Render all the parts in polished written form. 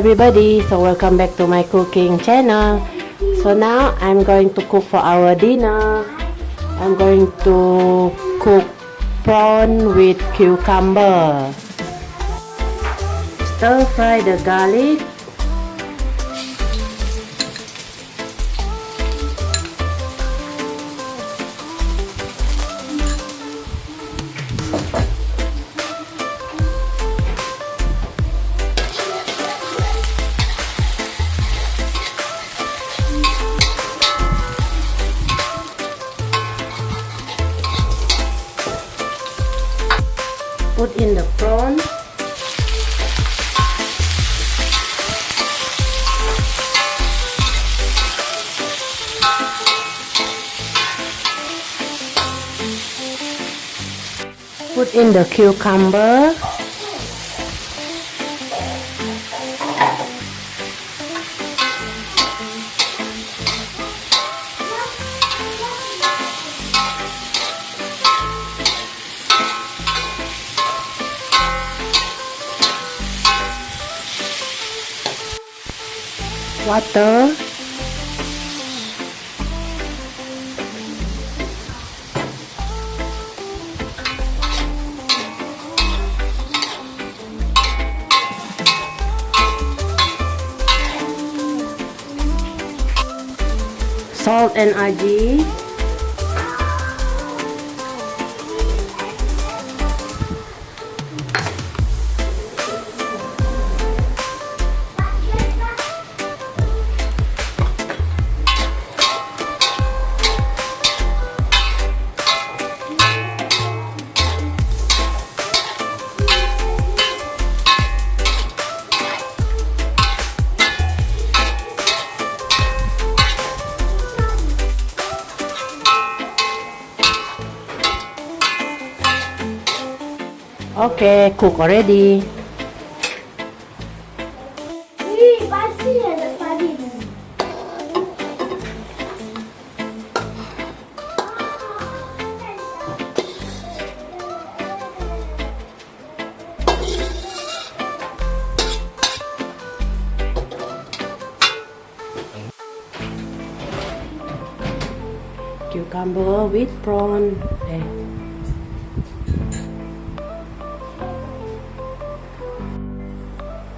everybody, so welcome back to my cooking channel. So now I'm going to cook for our dinner. I'm going to cook prawn with cucumber. Stir fry the garlic. Put in the prawn. Put in the cucumber. Water. Salt and aji. Okay, cook already. Cucumber with prawn.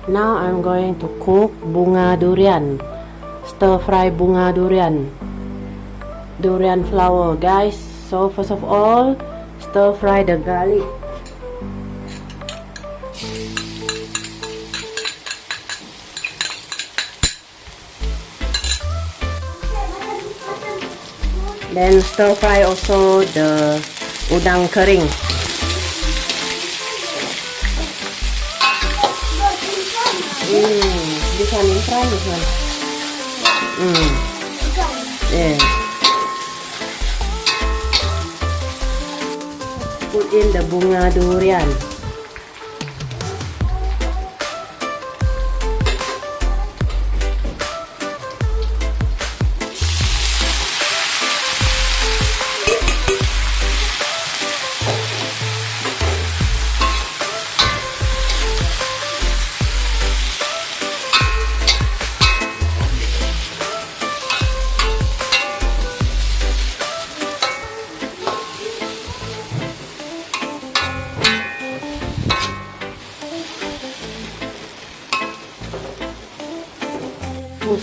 Now I'm going to cook bunga durian. Stir fry bunga durian. Durian flower, guys. So first of all, stir fry the garlic. Then stir fry also the udang kering. This one in fry, this one. Yeah. Put in the bunga durian.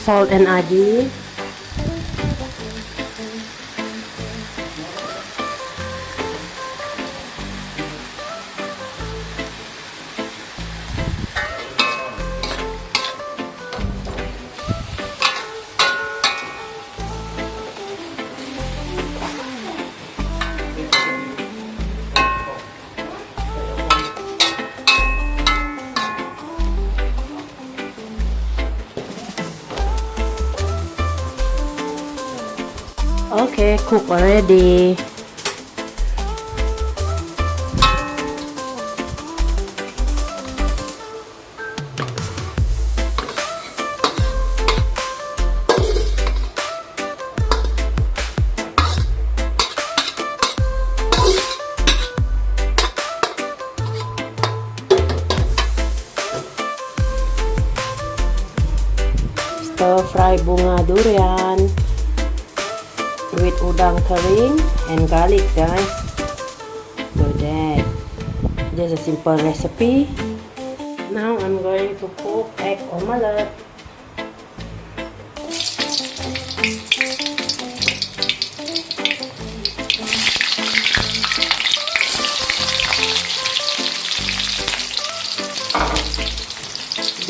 Salt and aji. Okay, cook already. fry bunga durian with udang kering and garlic, guys. So that just a simple recipe. Now I'm going to cook egg omelette.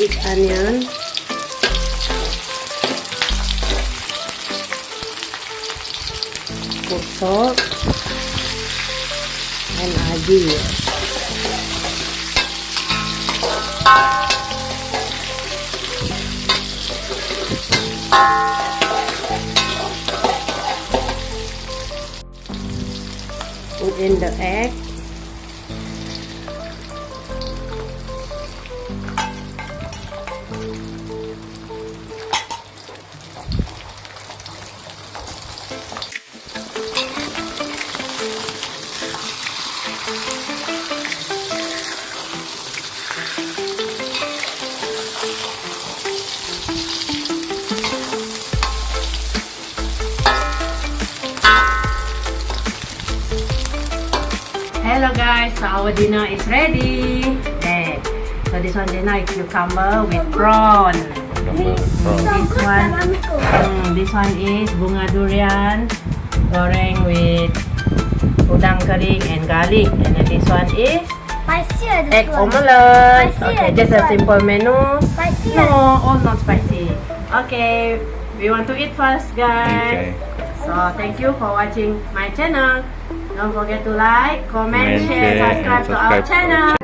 Big onion, put salt and aji. Put in the egg. Hello guys, so our dinner is ready. There. So this one dinner is cucumber with prawn. This one is bunga durian goreng with udang kering and garlic. And then this one is egg omelette. Okay, just a simple menu. No, all not spicy. Okay, we want to eat first, guys. So thank you for watching my channel. Don't forget to like, comment, share, subscribe to our channel.